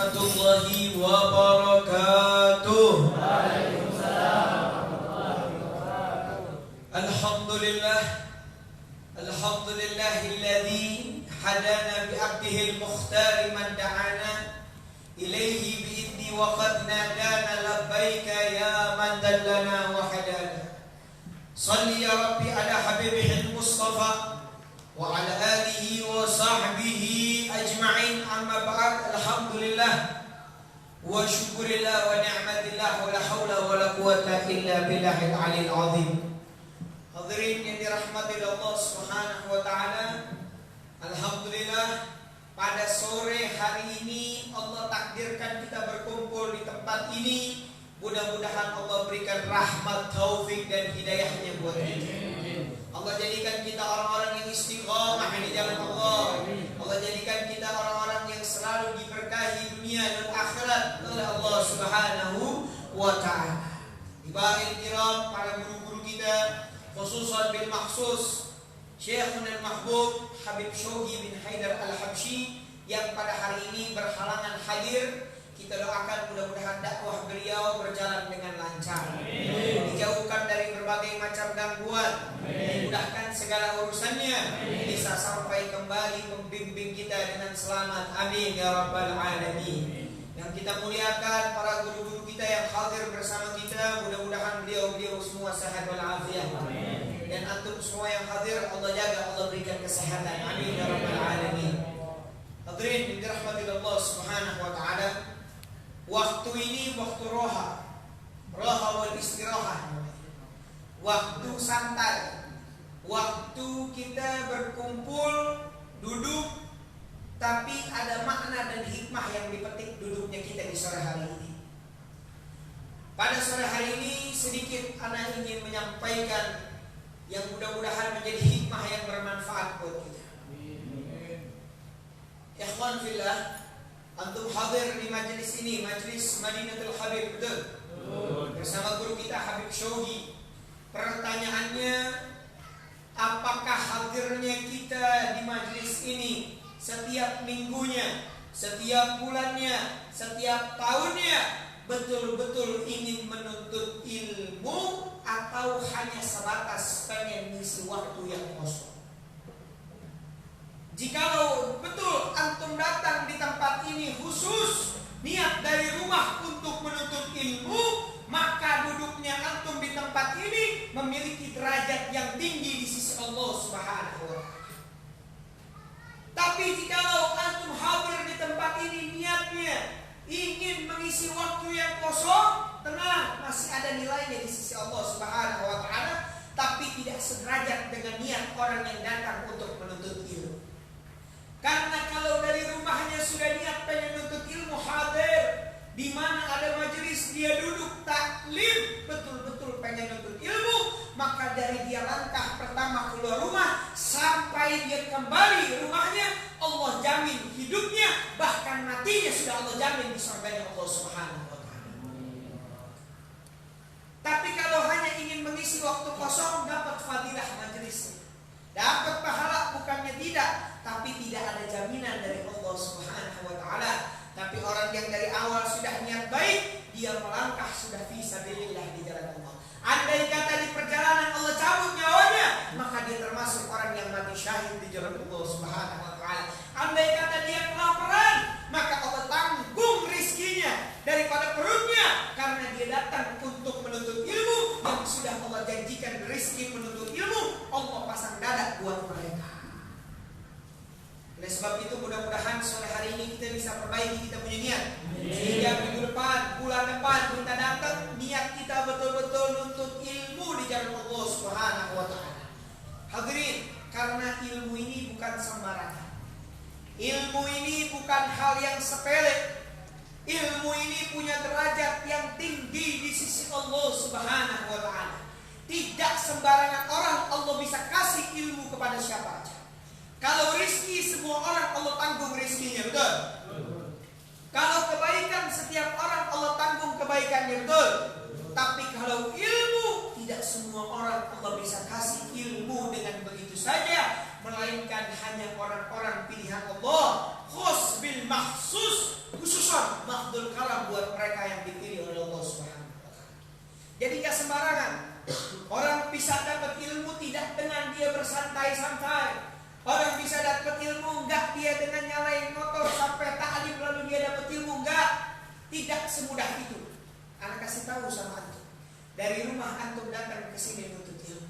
warahmatullahi wabarakatuh. Alhamdulillah, alhamdulillahilladzi hadana bi'abdihil mukhtar man da'ana ilaihi bi'idni wa qad nadana labbaika ya man dallana wa hadana. Salli ya Rabbi ala habibihil mustafa wa ala alihi wa sahbihi ajma'in, amma ba'd. Alhamdulillah wa syukurillah wa ni'matillah wa la hawla wa la quwata illa billahil aliyil azim. Hadirin yang dirahmati Allah Subhanahu wa taala, alhamdulillah pada sore hari ini Allah takdirkan kita berkumpul di tempat ini. Mudah-mudahan Allah berikan rahmat, taufik dan hidayahnya buat kita. Allah jadikan kita orang-orang yang istiqamah di jalan Allah. Allah jadikan kita orang-orang yang selalu diberkahi dunia dan akhirat oleh Allah Subhanahu wa taala. Ibail kiram, para guru-guru kita, khususan bil maksus Syekhun al-Mahbub Habib Shauqi bin Haidar al-Habsyi yang pada hari ini berhalangan hadir. Kita doakan mudah-mudahan dakwah beliau berjalan dengan lancar, dijauhkan dari berbagai macam gangguan, dimudahkan segala urusannya, bisa sampai kembali membimbing kita dengan selamat. Amin ya rabbal alamin. Yang kita muliakan para guru-guru kita yang hadir bersama kita, mudah-mudahan beliau semua sehat walafiat. Dan antum semua yang hadir, Allah jaga, Allah berikan kesehatan. Amin ya rabbal alamin. Hadirin yang dirahmati Allah Subhanahu wa taala, waktu ini waktu roha wal istirahah, waktu santai, waktu kita berkumpul, duduk, tapi ada makna dan hikmah yang dipetik duduknya kita di sore hari ini. Pada sore hari ini sedikit anak ingin menyampaikan yang mudah-mudahan menjadi hikmah yang bermanfaat buat kita. Ikhwan fillah, antum hadir di majelis ini, majelis Madinatul Habib, betul? Bersama guru kita Habib Shauqi. Pertanyaannya, apakah hadirnya kita di majelis ini setiap minggunya, setiap bulannya, setiap tahunnya betul-betul ingin menuntut ilmu, atau hanya sebatas pengen ngisi waktu yang kosong? Jikalau betul antum datang di tempat ini khusus niat dari rumah untuk menuntut ilmu, maka duduknya antum di tempat ini memiliki derajat yang tinggi di sisi Allah Subhanahu wa taala. Tapi jikalau antum hadir di tempat ini niatnya ingin mengisi waktu yang kosong, tenang, masih ada nilainya di sisi Allah Subhanahu wa taala, tapi tidak sederajat dengan niat orang yang datang untuk menuntut ilmu. Karena kalau dari rumahnya sudah niat pengen nuntut ilmu, hadir di mana ada majelis, dia duduk taklim, betul-betul pengen nuntut ilmu, maka dari dia langkah pertama keluar rumah sampai dia kembali rumahnya, Allah jamin hidupnya, bahkan matinya sudah Allah jamin di surganya Allah Subhanahu wa taala. Tapi kalau hanya ingin mengisi waktu kosong, dapat fadilah majelis, dapat pahala, bukannya tidak, tapi tidak ada jaminan dari Allah Subhanahu wa taala. Tapi orang yang dari awal sudah niat baik, dia melangkah sudah fi sabilillah di jalan Allah. Andai kata di perjalanan Allah cabut nyawanya, maka dia termasuk orang yang mati syahid di jalan Allah Subhanahu wa taala. Andai kata dia kelaparan, maka Allah tanggung rizkinya daripada perutnya, karena dia datang untuk menuntut ilmu yang sudah Allah janjikan rizki menuntut ilmu, Allah pasang dada buat mereka. Oleh sebab itu mudah-mudahan sore hari ini kita bisa perbaiki kita punya niat. Sehingga minggu depan, bulan depan kita datang, niat kita betul-betul nuntut ilmu di jalan Allah Subhanahu wa taala. Hadirin, karena ilmu ini bukan sembarangan. Ilmu ini bukan hal yang sepele. Ilmu ini punya derajat yang tinggi di sisi Allah Subhanahu wa taala. Tidak sembarangan orang Allah bisa kasih ilmu kepada siapa saja. Kalau rizki, semua orang Allah tanggung rizkinya, betul? Kalau kebaikan, setiap orang Allah tanggung kebaikannya, betul? Tapi kalau ilmu, tidak semua orang Allah bisa kasih ilmu dengan begitu saja, melainkan hanya orang-orang pilihan Allah, khus bil mahsus, khusus khususan mahdul karam buat mereka yang dipilih oleh Allah Subhanahu wa taala. Jadi gak sembarangan orang bisa dapat ilmu tidak dengan dia bersantai-santai. Orang bisa dapat ilmu enggak dia dengan nyalain motor sampai ta'lim lalu dia dapat ilmu, enggak. Tidak semudah itu. Anak kasih tahu sama antum. Dari rumah antum datang ke sini nuntut ilmu.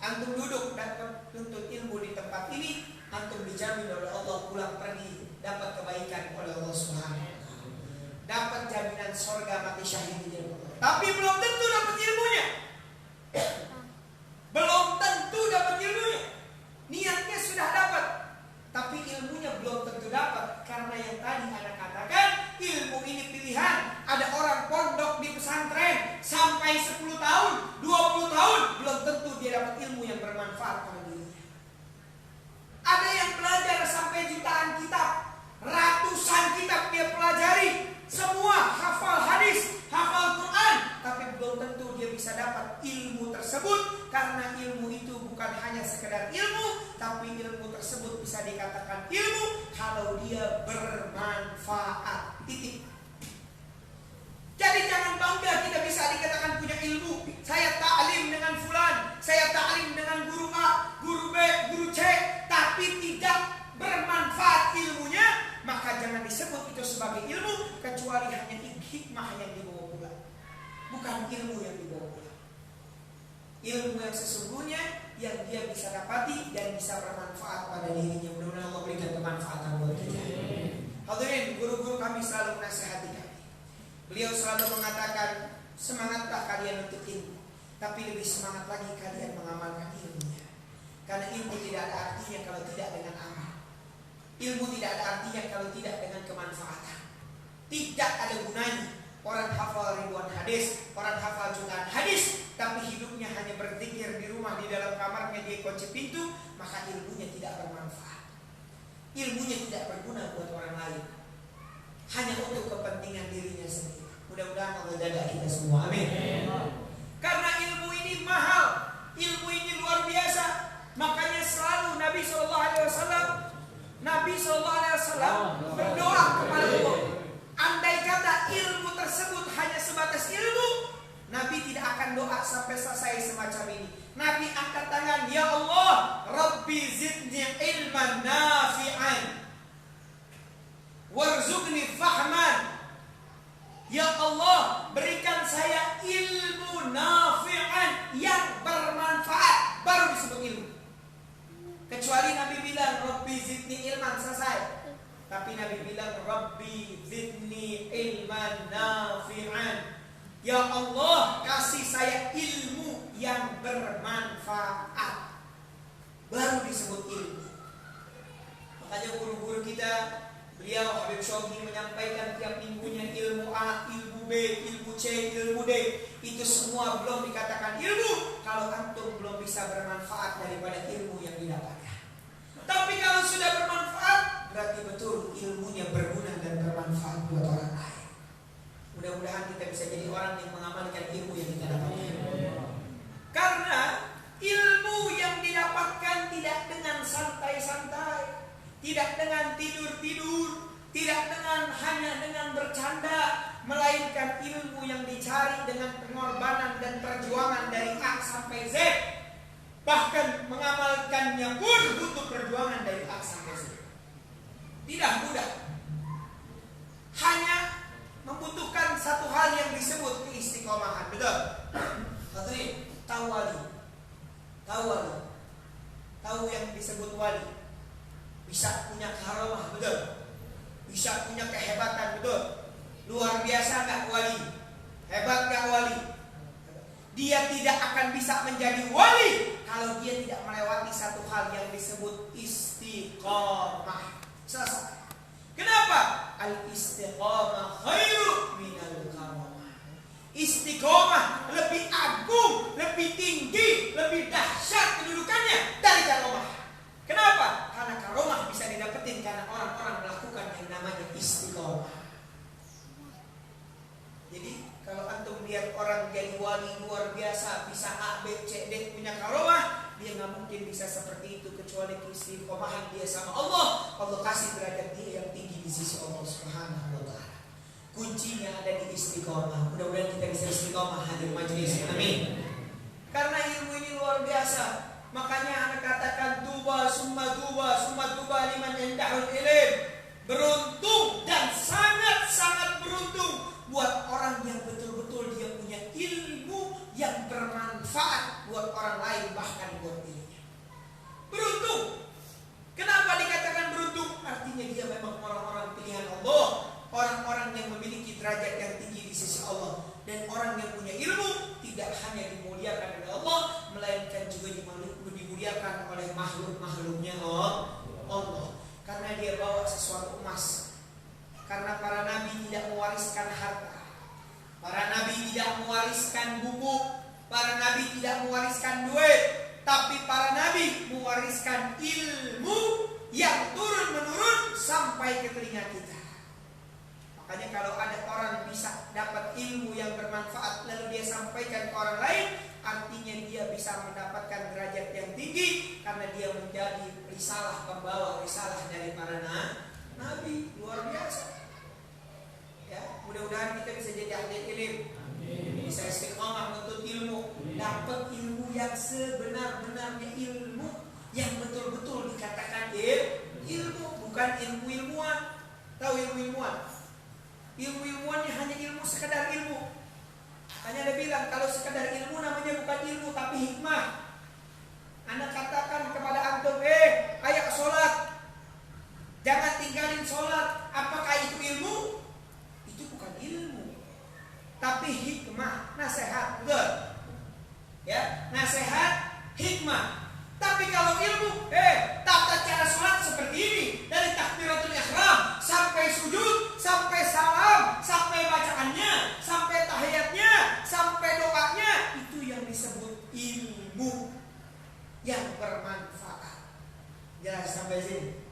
Antum duduk dapat nuntut ilmu di tempat ini, antum dijamin oleh Allah pulang pergi dapat kebaikan oleh Allah Subhanahu wa taala. Dapat jaminan surga mati syahid di jalan Allah. Tapi belum tentu dapat ilmunya. Belum tentu dapat ilmunya. Niatnya sudah dapat, tapi ilmunya belum tentu dapat. Karena yang tadi Anda katakan, ilmu ini pilihan. Ada orang pondok di pesantren sampai 10 tahun, 20 tahun, belum tentu dia dapat ilmu yang bermanfaat pada dirinya. Ada yang belajar sampai jutaan kitab, ratusan kitab dia pelajari, semua hafal hadis, hafal Quran, tapi belum tentu dia bisa dapat ilmu tersebut. Karena ilmu itu bukan hanya sekedar ilmu, tapi ilmu tersebut bisa dikatakan ilmu kalau dia bermanfaat. Titik. Jadi jangan bangga kita bisa dikatakan punya ilmu. Saya ta'lim dengan fulan, saya ta'lim dengan guru A, guru B, guru C, tapi tidak bermanfaat ilmunya, maka jangan disebut itu sebagai ilmu, kecuali hanya hikmah yang dibawa pulang, bukan ilmu yang dibawa pulang. Ilmu yang sesungguhnya yang dia bisa dapati dan bisa bermanfaat pada dirinya. Mudah-mudahan Allah berikan kemanfaatan buat kita. Hadirin, guru-guru kami selalu menasihati kami. Beliau selalu mengatakan, semangatlah kalian untuk ilmu, tapi lebih semangat lagi kalian mengamalkan ilmunya. Karena ilmu tidak ada artinya kalau tidak dengan amal. Ilmu tidak ada artinya kalau tidak dengan kemanfaatan. Tidak ada gunanya orang hafal ribuan hadis, orang hafal jutaan hadis, tapi hidupnya hanya berzikir di rumah, di dalam kamarnya dia kunci pintu, maka ilmunya tidak bermanfaat. Ilmunya tidak berguna buat orang lain, hanya untuk kepentingan dirinya sendiri. Mudah-mudahan Allah jaga kita semua, amin. Karena ilmu ini mahal, ilmu ini luar biasa. Makanya selalu Nabi SAW berdoa kepada Allah. Andai kata ilmu tersebut hanya sebatas ilmu, Nabi tidak akan doa sampai selesai semacam ini. Nabi angkat tangan, ya Allah, Rabbi zidni ilman nafi'an warzuqni fahman. Ya Allah, berikan saya ilmu nafi'an yang bermanfaat, baru disebut ilmu. Kecuali Nabi bilang Rabbi zidni ilman, selesai. Tapi Nabi bilang Rabbi zidni ilman nafi'an. Ya Allah, kasih saya ilmu yang bermanfaat, baru disebut ilmu. Makanya guru-guru kita, beliau Habib Syauqi menyampaikan tiap minggunya ilmu A, ilmu B, ilmu C, ilmu D. Itu semua belum dikatakan ilmu kalau antum belum bisa bermanfaat daripada ilmu yang didapatkan. Tapi kalau sudah bermanfaat, berarti betul ilmunya berguna dan bermanfaat buat orang lain. Mudah-mudahan kita bisa jadi orang yang mengamalkan ilmu yang kita dapatkan. Karena ilmu yang didapatkan tidak dengan santai-santai, tidak dengan tidur-tidur, tidak hanya dengan bercanda, melainkan ilmu yang dicari dengan pengorbanan dan perjuangan dari A sampai Z. Bahkan mengamalkannya pun butuh perjuangan dari A sampai Z. Tidak mudah. Hanya membutuhkan satu hal yang disebut keistiqomahan. Betul? Hadirin, tahu wali. Tahu yang disebut wali. Bisa punya karamah, betul? Bisa punya kehebatan, betul? Luar biasa gak wali? Hebat gak wali? Dia tidak akan bisa menjadi wali kalau dia tidak melewati satu hal yang disebut istiqomah. Selesai. Kenapa? Al-istiqomah khairu minal karamah. Istiqomah lebih agung, lebih tinggi, lebih dahsyat kedudukannya dari karamah. Kenapa? Karena karamah bisa didapetin karena orang-orang melakukan yang namanya istiqomah. Jadi kalau antum lihat orang jadi wali luar biasa, bisa A, B, C, D, punya karamah, dia nggak mungkin bisa seperti itu kecuali istiqomahan dia sama Allah. Allah kasih derajat dia yang tinggi di sisi Allah Subhanahu wa taala. istiqomah. Mudah-mudahan kita bisa istiqomah hadir majelis. Amin. Karena ilmu ini luar biasa. Makanya anak katakan tuba summa tuba liman indahul ilm. Beruntung dan sangat-sangat beruntung buat orang yang betul-betul dia punya ilmu yang bermanfaat buat orang lain, bahkan buat dirinya. Beruntung. Kenapa dikatakan beruntung? Artinya dia memang orang-orang pilihan Allah, orang-orang yang memiliki derajat yang tinggi di sisi Allah. Dan orang yang punya ilmu tidak hanya dimuliakan oleh Allah, melainkan juga dimuliakan oleh makhluk-makhluknya Allah. Karena dia bawa sesuatu emas. Karena para nabi tidak mewariskan harta, para nabi tidak mewariskan buku, para nabi tidak mewariskan duit, tapi para nabi mewariskan ilmu yang turun-menurun sampai ke telinga kita. Makanya kalau ada orang bisa dapat ilmu yang bermanfaat lalu dia sampaikan ke orang lain, artinya dia bisa mendapatkan derajat yang tinggi karena dia menjadi risalah, pembawa risalah dari para nabi. Luar biasa. Ya, mudah-mudahan kita bisa jadi ahli ilmu, bisa istiqomah menuntut ilmu, dapat ilmu yang sebenar-benarnya, ilmu yang betul-betul dikatakan ilmu, bukan ilmu-ilmuwan. Tahu ilmu-ilmuwan? Ilmu-ilmuwan hanya ilmu, sekedar ilmu. Makanya ada bilang kalau sekedar ilmu namanya bukan ilmu tapi hikmah. Anak katakan kepada antum, ayo sholat, jangan tinggalin sholat. Apakah itu ilmu? Itu bukan ilmu, tapi hikmah, nasihat, betul? Ya, nasihat, hikmah. Tapi kalau ilmu, tata cara sholat seperti ini, dari takbiratul ihram sampai sujud, sampai salam, sampai bacaannya, sampai tahiyatnya, sampai doanya, itu yang disebut ilmu yang bermanfaat. Jelas sampai sini?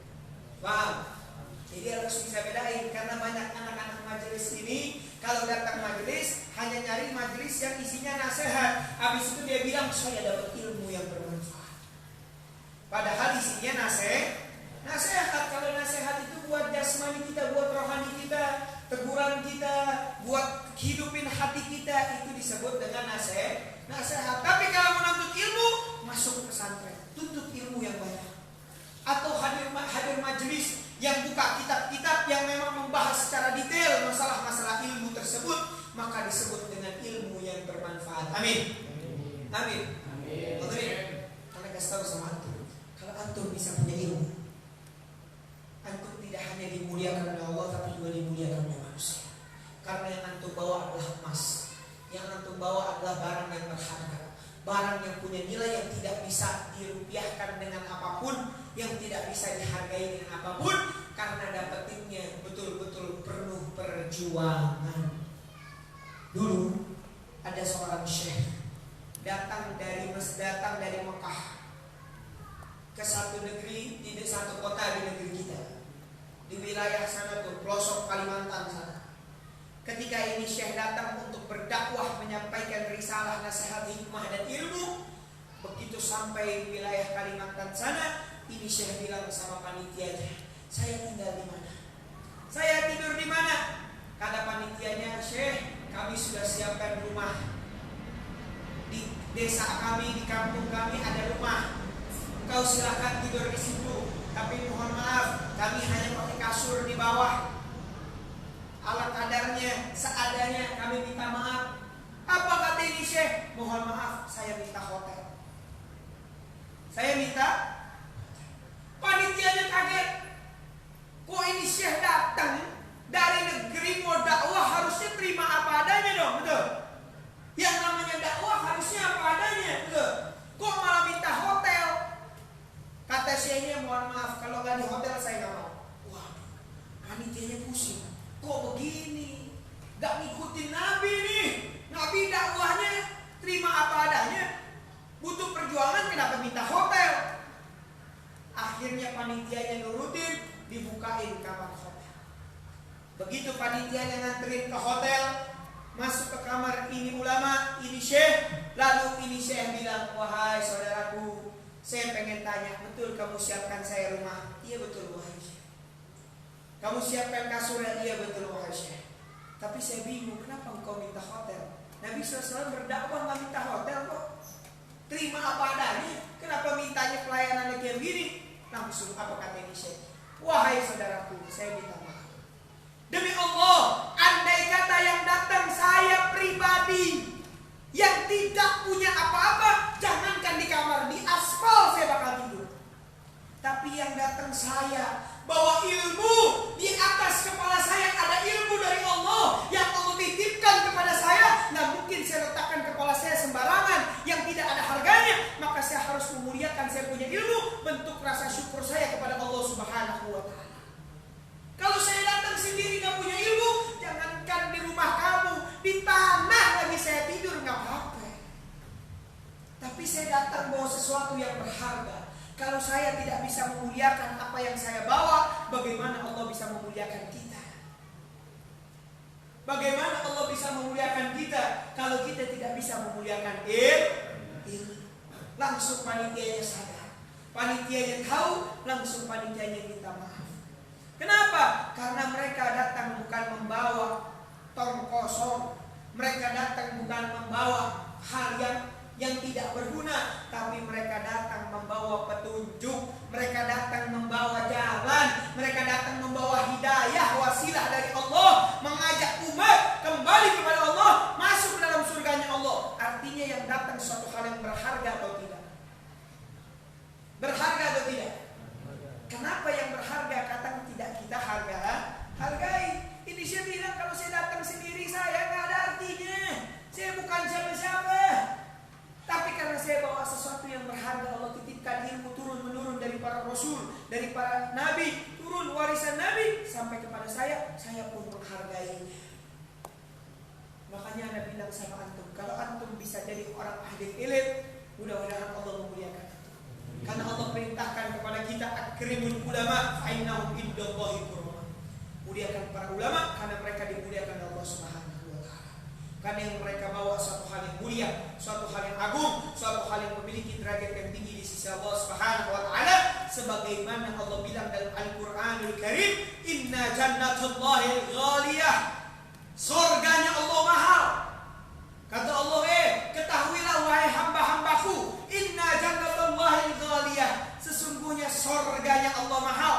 Paham? Jadi harus bisa bedain, karena banyak anak-anak majelis ini kalau datang majelis hanya nyari majelis yang isinya nasihat. Habis itu dia bilang saya dapat ilmu yang bermanfaat. Padahal isinya nasihat. Kalau nasihat itu buat jasmani kita, buat rohani kita, teguran kita, buat hidupin hati kita, itu disebut dengan nasihat. Tapi kalau menuntut ilmu, masuk ke pesantren, tuntut ilmu yang banyak. Atau hadir majelis yang buka kitab-kitab yang memang membahas secara detail masalah-masalah ilmu tersebut, maka disebut dengan ilmu yang bermanfaat. Amin. Amin. Karena kasih tahu sama antum, kalau antum bisa punya ilmu, antum tidak hanya dimuliakan oleh Allah, tapi juga dimuliakan oleh manusia. Karena yang antum bawa adalah emas, yang antum bawa adalah barang yang berharga, barang yang punya nilai yang tidak bisa dirupiahkan dengan apapun, yang tidak bisa dihargai dengan apapun, karena dapetinnya betul-betul penuh perjuangan. Dulu ada seorang syekh datang dari Mekah ke satu negeri, di satu kota di negeri kita, di wilayah sana tuh, pelosok Kalimantan sana. Ketika ini syekh datang untuk berdakwah, menyampaikan risalah, nasihat, hikmah dan ilmu. Begitu sampai di wilayah Kalimantan sana, ini syekh bilang sama panitianya, saya tinggal di mana? Saya tidur di mana? Kata panitianya, syekh, kami sudah siapkan rumah. Di desa kami, di kampung kami ada rumah. Engkau silakan tidur di situ. Tapi mohon maaf, kami hanya pakai kasur di bawah. Alat kadarnya, seadanya, kami minta maaf. Apa kata ini syekh? Mohon maaf, saya minta hotel. Saya minta. Panitianya kaget. Kok ini syekh datang dari negeri mau dakwah, harusnya terima apa adanya dong, betul? Yang namanya dakwah harusnya apa adanya, betul? Kok malah minta hotel? Kata syekhnya, mohon maaf, kalau gak di hotel saya gak mau. Wah, panitianya pusing. Kok begini? Gak ngikutin Nabi nih. Nabi dakwahnya terima apa adanya. Butuh perjuangan, kenapa minta hotel? Akhirnya panitianya nurutin, dibukain kamar hotel. Begitu panitianya nganterin ke hotel, masuk ke kamar, ini ulama, ini syekh. Lalu ini syekh bilang, wahai saudaraku, saya pengen tanya, betul kamu siapkan saya rumah? Iya betul wahai syekh. Kamu siapkan kasur? Iya betul wahai syekh. Tapi saya bingung, kenapa engkau minta hotel? Nabi SAW berdakwah nggak minta hotel kok. Terima apa adanya. Kenapa mintanya pelayanannya kayak begini? Langsung apa kata ini Syekh? Wahai saudaraku, saya minta maaf. Demi Allah, andai kata yang datang saya pribadi yang tidak punya apa-apa, jangankan di kamar, di aspal saya bakal tidur. Tapi yang datang saya bawa ilmu, di atas kepala saya ada ilmu dari Allah yang Allah titipkan kepada saya. Nggak mungkin saya letakkan kepala saya sembarangan yang tidak ada harganya. Maka saya harus memuliakan saya punya ilmu, bentuk rasa syukur saya kepada Allah Subhanahu wa Ta'ala. Kalau saya datang sendiri nggak punya ilmu, jangankan di rumah kamu, di tanah lagi saya tidur nggak apa-apa. Tapi saya datang bawa sesuatu yang berharga. Kalau saya tidak bisa memuliakan apa yang saya bawa, bagaimana Allah bisa memuliakan kita? Bagaimana Allah bisa memuliakan kita kalau kita tidak bisa memuliakan ilmu? Langsung panitianya sadar, panitianya tahu, langsung panitianya minta maaf. Kenapa? Karena mereka datang bukan membawa tong kosong, mereka datang bukan membawa hal yang tidak berguna, tapi mereka datang membawa petunjuk, mereka datang membawa jalan, mereka datang membawa hidayah, wasilah dari Allah, mengajak umat kembali kepada Allah, masuk dalam surganya Allah. Artinya yang datang suatu hal yang berharga atau tidak? Berharga atau tidak? Kenapa yang berharga kata tidak kita hargai? Ini saya bilang kalau saya datang sendiri saya nggak ada artinya. Saya bukan siapa-siapa. Tapi karena saya bawa sesuatu yang berharga, Allah titipkan ilmu turun-menurun dari para rasul, dari para nabi, turun warisan nabi sampai kepada saya pun menghargai. Makanya Anda bilang sama antum, kalau antum bisa jadi orang ahli ilmu, mudah-mudahan Allah memuliakan itu. Karena Allah perintahkan kepada kita akrimul ulama fa innahum indallahi qurban. Muliakan para ulama karena mereka dimuliakan Allah Subhanahu. Karena yang mereka bawa suatu hal yang mulia, suatu hal yang agung, suatu hal yang memiliki derajat yang tinggi di sisi Allah Subhanahu wa Ta'ala. Sebagaimana Allah bilang dalam Al-Quranul Karim, Inna jannatullahil ghaliyah, surganya Allah mahal. Kata Allah, ketahuilah wahai hamba-hambaku, Inna jannatullahil ghaliyah, sesungguhnya surganya Allah mahal,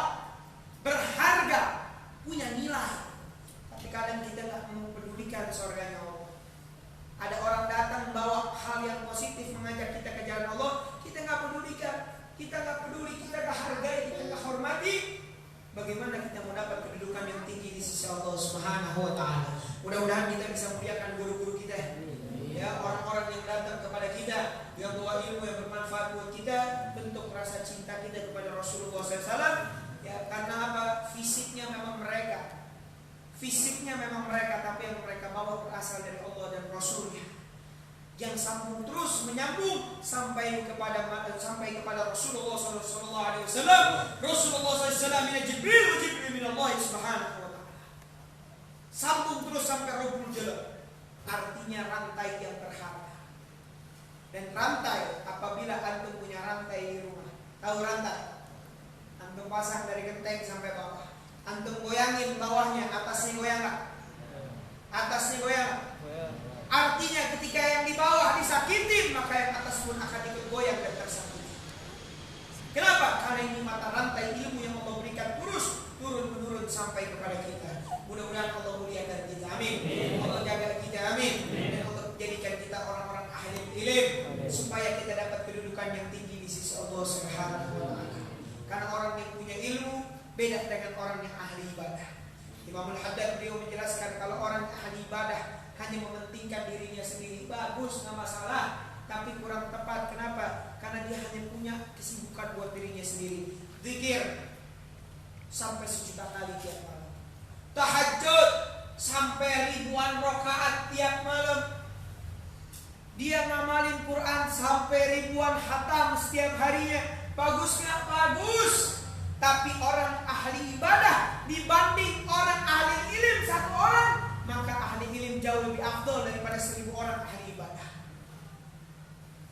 berharga, punya nilai. Tapi kadang kita gak mempedulikan surganya Allah. Ada orang datang membawa hal yang positif, mengajak kita ke jalan Allah, kita nggak pedulikan, kita nggak peduli, kita nggak hargai, kita nggak hormati. Bagaimana kita mau dapat kedudukan yang tinggi di sisi Allah Subhanahu wa Ta'ala? Mudah-mudahan kita bisa muliakan guru-guru kita, ya, orang-orang yang datang kepada kita, yang bawa ilmu yang bermanfaat buat kita, bentuk rasa cinta kita kepada Rasulullah SAW. Ya, karena apa? Fisiknya memang mereka, tapi yang mereka bawa berasal dari Allah dan Rasulnya, yang sambung terus menyambung sampai kepada Rasulullah SAW. Rasulullah SAW min Jibril wa Jibril min Allah Subhanahu wa Ta'ala. Sambung terus sampai Rabbul Jalal. Artinya rantai yang berharga. Dan rantai, apabila antum punya rantai di rumah, tahu rantai? Antum pasang dari genteng sampai bawah. Antum goyangin bawahnya, atasnya goyang gak? Atasnya goyang. Artinya ketika yang di bawah disakitin, maka yang atas pun akan ikut goyang dan tersakiti. Kenapa? Karena ini mata rantai ilmu yang Allah berikan terus turun-menurun sampai kepada kita. Mudah-mudahan Allah muliakan kita, amin. Allah jaga kita, amin. Dan Allah jadikan kita orang-orang ahli ilmu, supaya kita dapat kedudukan yang tinggi di sisi Allah Subhanahu wa Ta'ala. Karena orang yang punya ilmu beda dengan orang yang ahli ibadah. Imam Al-Haddad beliau menjelaskan, kalau orang ahli ibadah hanya mementingkan dirinya sendiri, bagus, nggak masalah, tapi kurang tepat. Kenapa? Karena dia hanya punya kesibukan buat dirinya sendiri. Zikir sampai 1.000.000 kali tiap malam, tahajud sampai ribuan rakaat tiap malam, dia ngamalin Quran sampai ribuan khatam setiap harinya. Bagus nggak? Bagus. Tapi orang ahli ibadah dibanding orang ahli ilmu satu orang, maka ahli ilmu jauh lebih afdal daripada 1.000 orang ahli ibadah.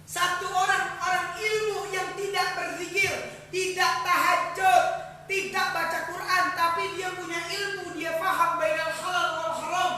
Satu orang ilmu yang tidak berzikir, tidak tahajud, tidak baca Quran, tapi dia punya ilmu, dia paham bainal halal wal haram,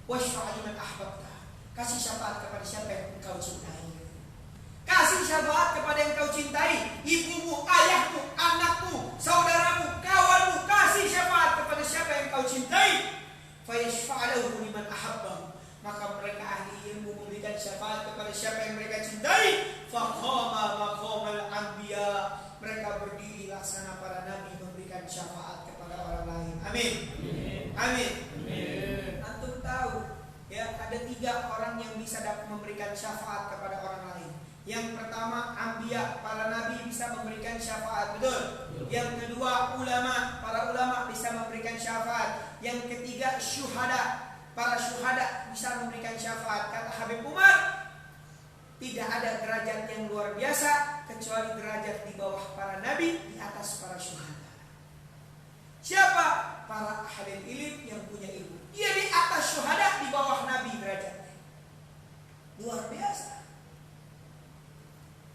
Washfa' liman ahbabta. Kasih syafaat kepada siapa yang engkau cintai. Kasih syafaat kepada yang engkau cintai. Ibumu, ayahmu, anakmu, saudaramu, kawanmu. Kasih syafaat kepada siapa yang engkau cintai. Fayashfa'alahu liman ahabbahu. Maka mereka ahli ilmu memberikan syafaat kepada siapa yang mereka cintai. Faqama maqamal anbiya. Mereka berdiri laksana para nabi memberikan syafaat kepada orang lain. Amin. Amin. Antum tahu ya, ada 3 orang yang bisa memberikan syafaat kepada orang lain. Yang pertama, anbiya, para nabi bisa memberikan syafaat, betul? Yang kedua, ulama, para ulama bisa memberikan syafaat. Yang ketiga, syuhada, para syuhada bisa memberikan syafaat. Kata Habib Umar, tidak ada derajat yang luar biasa kecuali derajat di bawah para nabi, di atas para syuhada. Siapa? Para ahli ilmu yang punya ilmu. Dia di atas syuhada, di bawah nabi derajatnya. Luar biasa.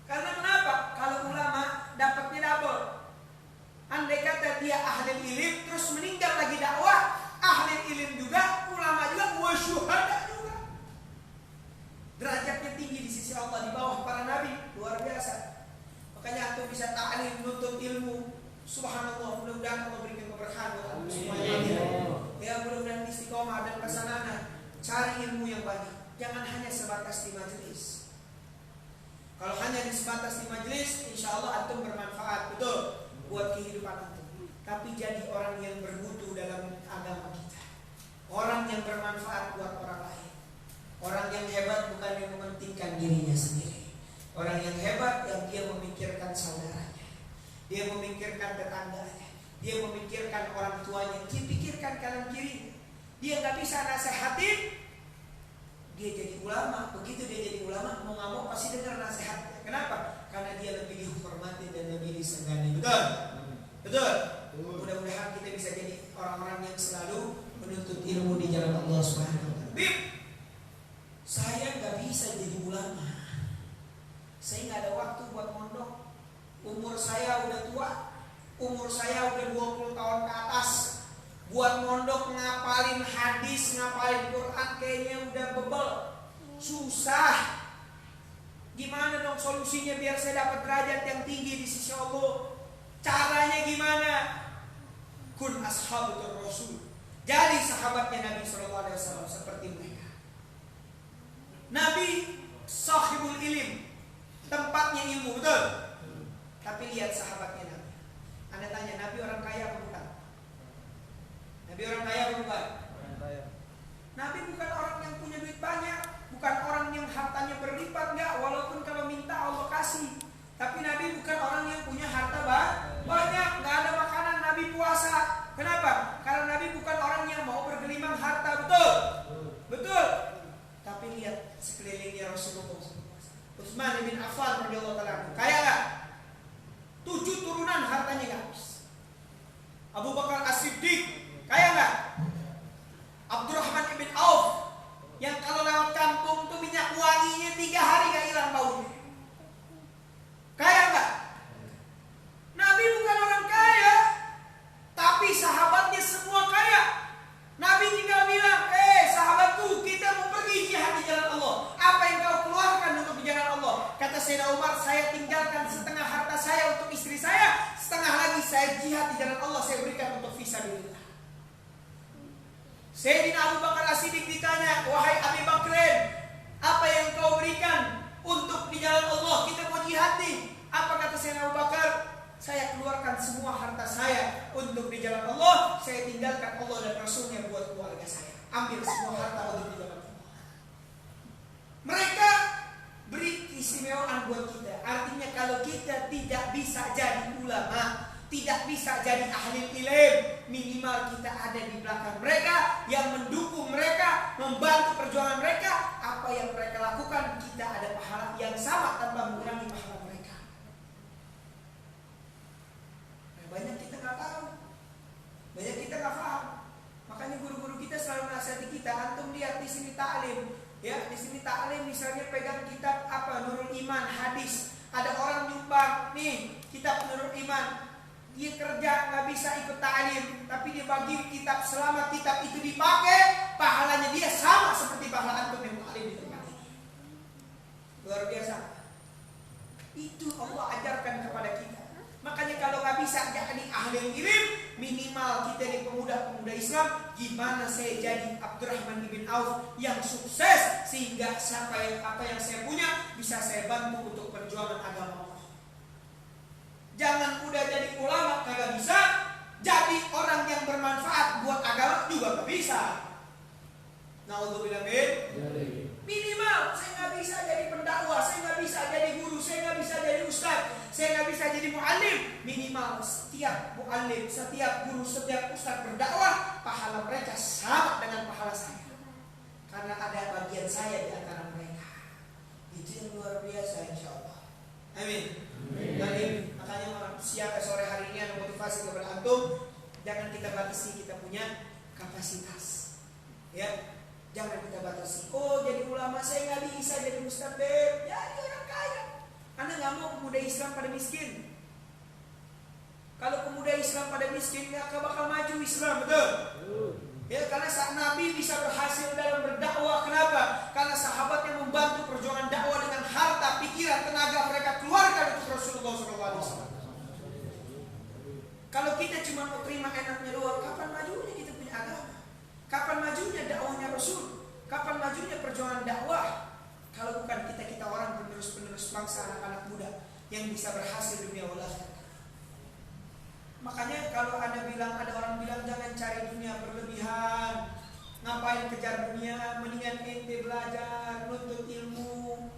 Karena kenapa? Kalau ulama dapatnya double. Andai kata dia ahli ilmu terus meninggal lagi dakwah, ahli ilmu juga, ulama juga, wa syuhada juga. Derajatnya tinggi di sisi Allah, di bawah para nabi. Luar biasa. Makanya aku bisa ta'lim, menuntut ilmu. Subhanallah, mudah-mudahan Allah berikan keberkahan buat aku semuanya. Ya, mudah-mudahan istiqomah dan kesanana. Cari ilmu yang banyak. Jangan hanya sebatas di majelis. Kalau hanya sebatas di majelis, insya Allah antum bermanfaat, betul, buat kehidupan antum. Tapi jadi orang yang bermutu dalam agama kita. Orang yang bermanfaat buat orang lain. Orang yang hebat bukan yang mementingkan dirinya sendiri. Orang yang hebat yang dia memikirkan saudaranya. Dia memikirkan tetangganya. Dia memikirkan orang tuanya. Dia pikirkan kanan kiri. Dia nggak bisa nasihatin. Dia jadi ulama. Begitu dia jadi ulama, mau nggak mau pasti dengar nasihatnya. Kenapa? Karena dia lebih dihormati dan lebih disegani. Betul? Betul? Mudah-mudahan kita bisa jadi orang-orang yang selalu menuntut ilmu di jalan Allah Subhanahu wa Ta'ala. Saya nggak bisa jadi ulama. Saya nggak ada waktu buat mondok. Umur saya udah tua. Umur saya udah 20 tahun ke atas. Buat mondok ngapalin hadis, ngapalin Quran kayaknya udah bebel. Susah. Gimana dong solusinya biar saya dapat derajat yang tinggi di sisi Allah? Caranya gimana? Kun ashabatul Rasul. Jadi sahabatnya Nabi SAW seperti mereka. Nabi sahibul ilim, tempatnya ilmu, betul? Tapi lihat sahabatnya Nabi. Anda tanya, Nabi orang kaya apa bukan? Nabi orang kaya apa bukan? Nabi bukan orang yang punya duit banyak, bukan orang yang hartanya berlipat, enggak. Walaupun kalau minta Allah kasih. Tapi Nabi bukan orang yang punya harta banyak, enggak ada makanan. Nabi puasa. Kenapa? Karena Nabi bukan orang yang mau bergelimang harta, betul? Betul. Tapi lihat sekelilingnya Rasulullah SAW. Utsman bin Affan radhiyallahu taala, kaya enggak? 7 turunan hartanya enggak habis. Abu Bakar As-Siddiq, kaya enggak? Abdurrahman bin Auf, yang kalau lewat kampung tuh minyak wanginya 3 hari enggak hilang baunya. Kaya enggak? Nabi bukan orang kaya, tapi sahabatnya semua kaya. Nabi tinggal bilang, sahabatku, kita mau pergi jihad di jalan Allah. Apa yang kau keluarkan untuk di jalan Allah? Kata Sayyidina Umar, saya tinggalkan setengah harta saya untuk istri saya, setengah lagi saya jihad di jalan Allah, saya berikan untuk fisabilillah. Sayyidina Abu Bakar As-Siddiq ditanya, wahai Abi Bakrin, apa yang kau berikan untuk di jalan Allah? Kita mau jihad nih. Apa kata Sayyidina Abu Bakar? Saya keluarkan semua harta saya untuk di jalan Allah. Saya tinggalkan Allah dan Rasulnya buat keluarga saya. Ambil semua harta untuk di jalan Allah. Mereka beri keistimewaan buat kita. Artinya kalau kita tidak bisa jadi ulama, tidak bisa jadi ahli ilmu, minimal kita ada di belakang mereka, yang mendukung mereka, membantu perjuangan mereka. Apa yang mereka lakukan, kita ada pahala yang sama tanpa mengurangi pahala mereka. Banyak kita nggak tahu, banyak kita nggak paham. Makanya guru-guru kita selalu menasihati kita. Antum lihat di sini ta'lim, ya di sini ta'lim misalnya pegang kitab apa Nurul Iman hadis. Ada orang nyumbang nih kitab Nurul Iman, Dia kerja nggak bisa ikut ta'lim, tapi dia bagi kitab. Selama kitab itu dipakai, pahalanya dia sama seperti pahala antum yang ta'lim di tempat ini. Luar biasa. Itu Allah ajarkan kepada kita. Makanya kalau nggak bisa jadi ahli ilmu, minimal kita di pemuda-pemuda Islam, gimana saya jadi Abdurrahman bin Auf yang sukses sehingga apa yang saya punya bisa saya bantu untuk perjuangan agama Allah. Jangan udah jadi ulama kagak bisa, jadi orang yang bermanfaat buat agama juga nggak bisa. Naudzubillah min. Minimal saya nggak bisa jadi pendakwah, saya nggak bisa jadi guru, saya nggak bisa jadi ustaz, saya nggak bisa jadi muallim. Minimal setiap muallim, setiap guru, setiap ustaz berdakwah, pahala mereka sama dengan pahala saya, karena ada bagian saya di antara mereka. Itu yang luar biasa, insya Allah. Amin. Dan makanya siapa sore hari ini ada motivasi kepada antum, jangan kita batasi kita punya kapasitas, ya. Jangan kita batasi. Oh, jadi ulama saya nggak bisa jadi ustaz, Beb. Jadi orang kaya. Anda nggak mau pemuda Islam pada miskin. Kalau pemuda Islam pada miskin, nggak bakal maju Islam, betul? Ya, karena saat Nabi bisa berhasil dalam berdakwah. Kenapa? Karena sahabat yang membantu perjuangan dakwah dengan harta, pikiran, tenaga mereka keluarkan untuk Rasulullah SAW. Kalau kita cuma mau terima enaknya doang, kapan majunya kita punya agama? Kapan majunya dakwahnya Rasul? Kapan majunya perjuangan dakwah? Kalau bukan kita orang penerus-penerus bangsa, anak-anak muda yang bisa berhasil dunia wal akhirah. Makanya kalau ada orang bilang jangan cari dunia berlebihan. Ngapain kejar dunia? Mendingan ente belajar, nuntut ilmu.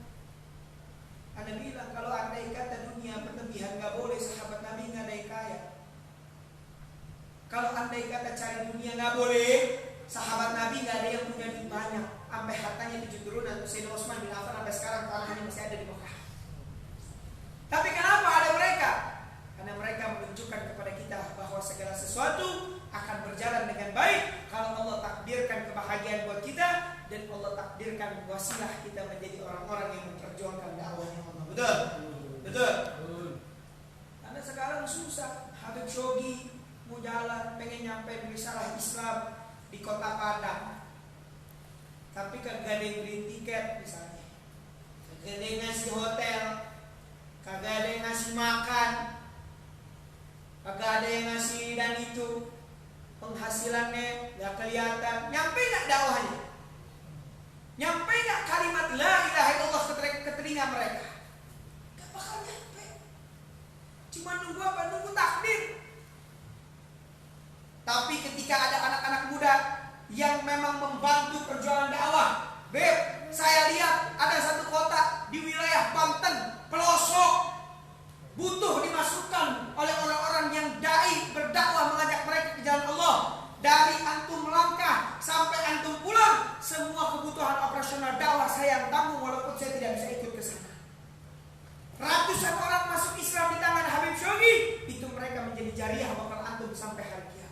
Ada bilang kalau andai kata dunia berlebihan nggak boleh, sahabat Nabi nggak ada yang kaya. Kalau andai kata cari dunia nggak boleh, sahabat Nabi nggak ada yang punya duit banyak, sampai hartanya 7 turunan. Sayyidina Utsman bin Affan sampai sekarang tanahnya masih ada di Mekah. Tapi kenapa ada mereka? Karena mereka menunjukkan kepada kita bahwa segala sesuatu akan berjalan dengan baik kalau Allah takdirkan kebahagiaan buat kita dan Allah takdirkan wasilah kita menjadi orang-orang yang memperjuangkan dakwahnya Allah. Betul? Betul. Karena sekarang susah. Habib Shogi mau jalan, pengen nyampe risalah Islam di kota Padang, tapi kagak ada yang beli tiket misalnya, kagak ada yang ngasih hotel, kagak ada yang ngasih makan, kagak ada yang ngasih dan itu, penghasilannya gak kelihatan. Nyampe gak dakwahnya? Nyampe gak kalimat la ilaha illallah ke telinga mereka? Gak bakal nyampe. Cuma nunggu apa? Nunggu takdir. Tapi ketika ada anak-anak muda yang memang membantu perjuangan dakwah, Beb, saya lihat ada satu kota di wilayah Banten, pelosok, butuh dimasukkan oleh orang-orang yang dai berdakwah mengajak mereka ke jalan Allah. Dari antum melangkah sampai antum pulang, semua kebutuhan operasional dakwah saya yang tanggung walaupun saya tidak bisa ikut ke sana. Ratusan orang masuk Islam di tangan Habib Shogi, itu mereka menjadi jariah bakal antum sampai hari kiamat.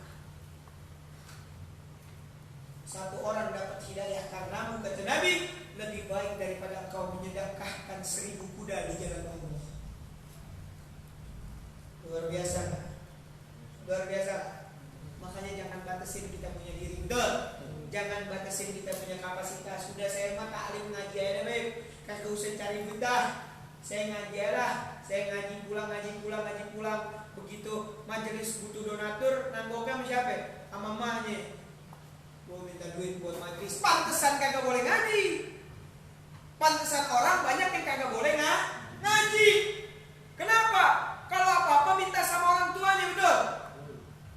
Satu orang dapat hidayah karenamu, kata Nabi, lebih baik daripada engkau menyedekahkan 1000 kuda di jalan Allah. Luar biasa. Luar biasa. Makanya jangan batasin kita punya diri. Betul. Jangan batasin kita punya kapasitas. Sudah saya mah taklim ngaji aja, Beb. Kagak usah cari buta. Saya ngaji lah. Saya ngaji pulang. Begitu majelis butuh donatur, nanggoknya sama siapa? Sama mamanya. Mau minta duit buat majelis. Pantesan kagak boleh ngaji. Pantesan orang banyak yang kagak boleh ngaji. Kenapa? Kalau apa-apa minta sama orang tuanya, betul?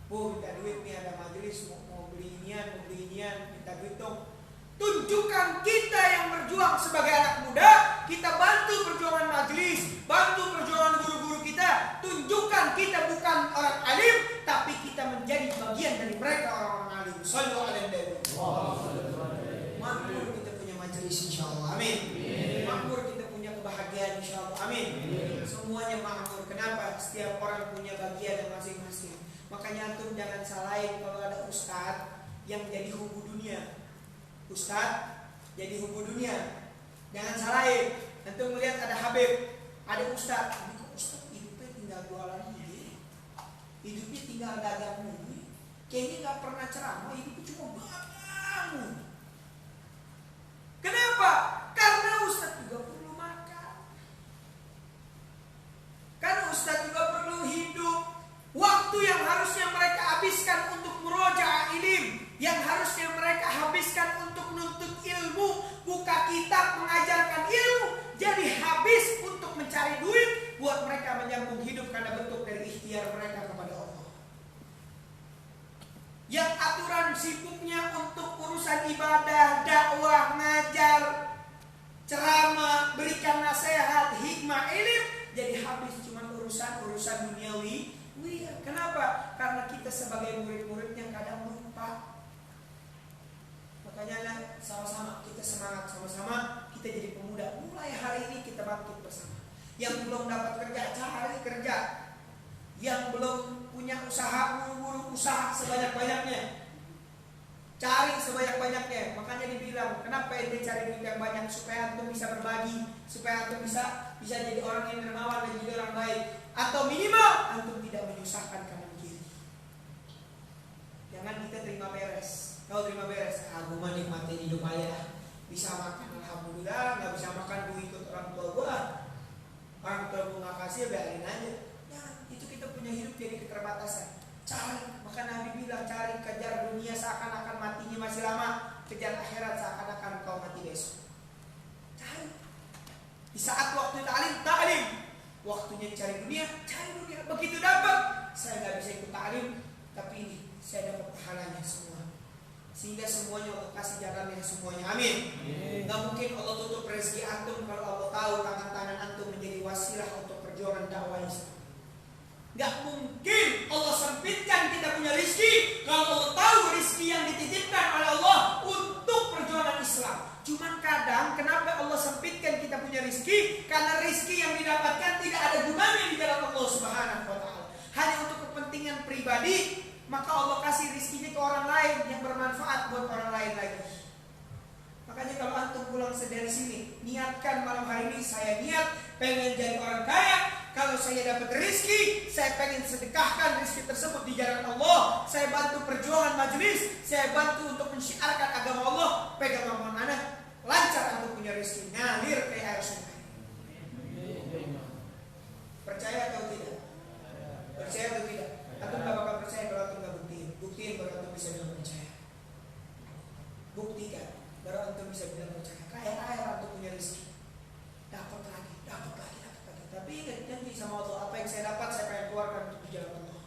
Bu, minta duit nih, ada majelis mau beli inian, minta duit dong. Tunjukkan kita yang berjuang sebagai anak muda, kita bantu perjuangan majelis, bantu perjuangan guru-guru kita. Tunjukkan kita bukan orang alim, tapi kita menjadi bagian dari mereka orang-orang alim. Shallu alaihi wasallam. Makmur kita punya majelis insyaallah. Amin. Makmur kita punya kebahagiaan insyaallah. Amin. Semuanya makmur. Kenapa? Setiap orang punya bagian masing-masing. Makanya antum jangan salahin kalau ada ustaz yang jadi hubu dunia. Ustaz jadi hubu dunia. Jangan salahin. Antum melihat ada Habib, ada ustaz. Ini kok ustaz hidupnya tinggal jualan ini. hidupnya tinggal dagang mulu. Kayaknya nggak pernah ceramah, hidupnya cuma bangun. Kenapa? Karena Ustadz juga perlu makan. Karena Ustadz juga perlu hidup. Waktu yang harusnya mereka habiskan untuk murojaah ilim, yang harusnya mereka habiskan untuk menuntut ilmu, buka kitab, mengajarkan ilmu, jadi habis untuk mencari duit buat mereka menyambung hidup karena bentuk dari ikhtiar mereka kepada Allah. Yang aturan sibuknya untuk urusan ibadah, dakwah, ngajar, ceramah, berikan nasihat, hikmah, ilim, jadi habis cuma urusan duniawi. Kenapa? Karena kita sebagai murid-muridnya kadang lupa. Makanya sama-sama kita semangat, sama-sama kita jadi pemuda. Mulai hari ini kita bangkit bersama. Yang belum dapat kerja, cari kerja. Yang belum punya usaha, buru-buru usaha sebanyak-banyaknya. Cari sebanyak-banyaknya. Makanya dibilang, kenapa ente cari duit yang banyak? Supaya antum bisa berbagi, supaya antum bisa jadi orang yang dermawan dan jadi orang baik. Atau minimal antum tidak menyusahkan kanan kiri. Jangan kita terima beres. Kau terima beres, aku mah nikmatin hidup ayah. Bisa makan, alhamdulillah. Nggak bisa makan, gue ikut orang tua gue. Orang tua gue nggak kasih, biarin aja. Jangan, itu kita punya hidup jadi keterbatasan. Cari, maka Nabi bilang cari, kejar dunia seakan-akan matinya masih lama, kejar akhirat seakan-akan kau mati besok. Cari. Di saat waktu ta'lim. Waktunya cari dunia. Begitu dapat, saya nggak bisa ikut ta'lim, tapi ini saya dapat pahalanya semua. Sehingga semuanya Allah kasih jalannya semuanya. Amin. Nggak mungkin Allah tutup rezeki antum kalau Allah tahu tangan-tangan antum menjadi wasilah untuk perjuangan dakwah Islam. Nggak mungkin Allah sempitkan kita punya rizki kalau Allah tahu rizki yang dititipkan oleh Allah untuk perjuangan Islam. Cuman kadang kenapa Allah sempitkan kita punya rizki? Karena rizki yang didapatkan tidak ada gunanya di jalan Allah Subhanahu wa Ta'ala. Hanya untuk kepentingan pribadi, maka Allah kasih rizkinya ke orang lain yang bermanfaat buat orang lain lagi. Makanya kalau antum pulang dari sini, niatkan malam hari ini saya niat pengen jadi orang kaya. Kalau saya dapat rezeki, saya pengen sedekahkan rezeki tersebut di jalan Allah. Saya bantu perjuangan majelis, saya bantu untuk mensyiarkan agama Allah. Pegang amanah anak, lancar untuk punya rezeki, ngalir kayak air sungai. Percaya atau tidak? Percaya atau tidak? Antum gak bakal percaya kalau antum gak buktiin. Buktiin baru antum bisa bilang percaya. Buktikan baru antum bisa bilang percaya. Kaya antum punya rezeki, dapat lagi. Tapi ingat janji sama Allah, apa yang saya dapat saya pengen keluarkan untuk di jalan Allah.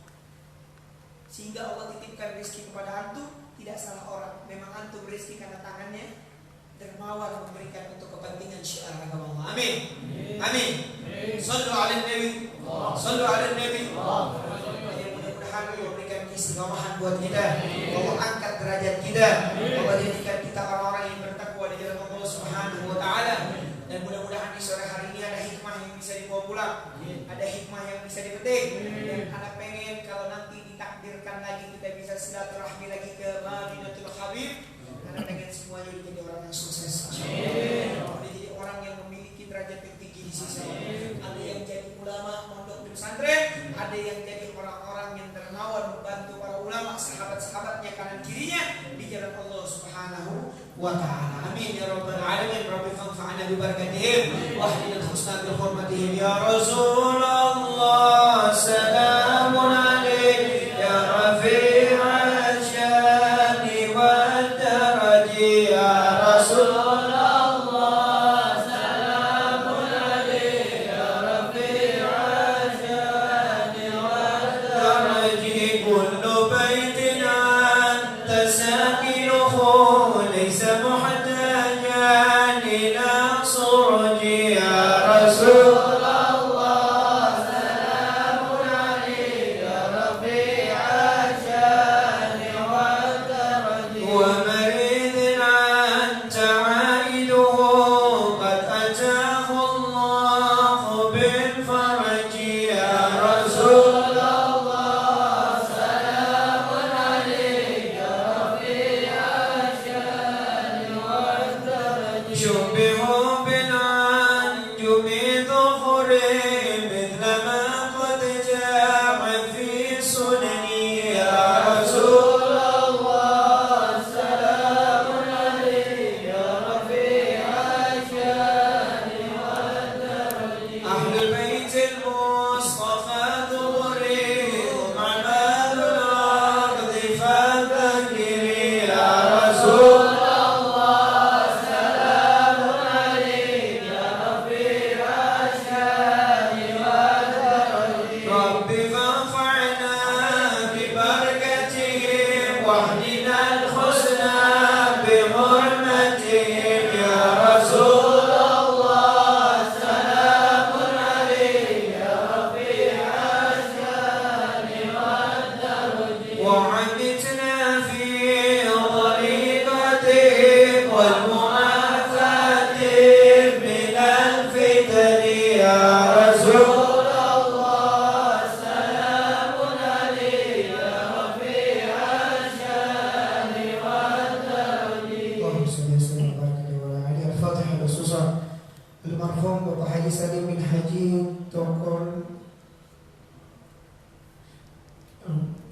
Sehingga Allah titipkan rezeki kepada antum, tidak salah orang. Memang antum rezeki karena tangannya dermawan memberikan untuk kepentingan syiar agama Allah. Amin. Amin. Sallu ala Nabi. Sallu ala Nabi. Mudah-mudahan Allah memberikan istiqomahan buat kita. Allah angkat derajat kita. Allah jadikan kita orang-orang yang bertakwa di jalan Allah Subhanahu wa Ta'ala. Dan mudah-mudahan di sore hari ini ada hikmah yang bisa dibawa pulang, ada hikmah yang bisa dipetik. Dan anak pengen kalau nanti ditakdirkan lagi kita bisa silaturahmi lagi ke Madinatul Habib. Anak pengen semuanya jadi orang yang sukses. Jadi orang yang memiliki derajat yang tinggi di sisi Allah. Ada yang jadi ulama mondok di pesantren, ada yang jadi orang-orang yang dermawan membantu para ulama, sahabat-sahabatnya kanan kirinya di jalan Allah Subhanahu wa Ta'ala. Amin ya rabbal alamin. Rabbi fanfa'na bi barakatihim wa ahdina al-husna bi hurmatihim ya Rasulullah. Salamun alayk ya rafi'al syani wad daraji ya Rasulullah. Salamun alayk ya rafi'al syani wad daraji. Kullu baitin anta sakinuhu ليس محتاجا إلى صرج يا رسول الله. سلام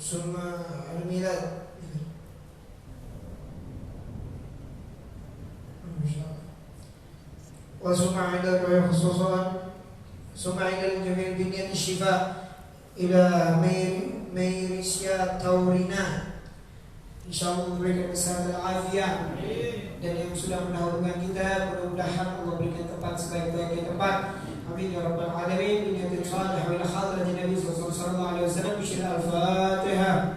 ثم الميلاد. وثم عند الرؤيا خصوصا ثم عند الجميع بنية الشفاء إلى ميريسيا تورينا. InsyaAllah memberikan kesehatan dan afiat. Dan yang sudah mendahulukan kita, mudah-mudahan Allah berikan tempat sebaik-baiknya tempat. Amin ya rabbal alamin. Biniyatil salih wa ila hadratin Nabi sallallahu alaihi wasallam. Al-Fatihah.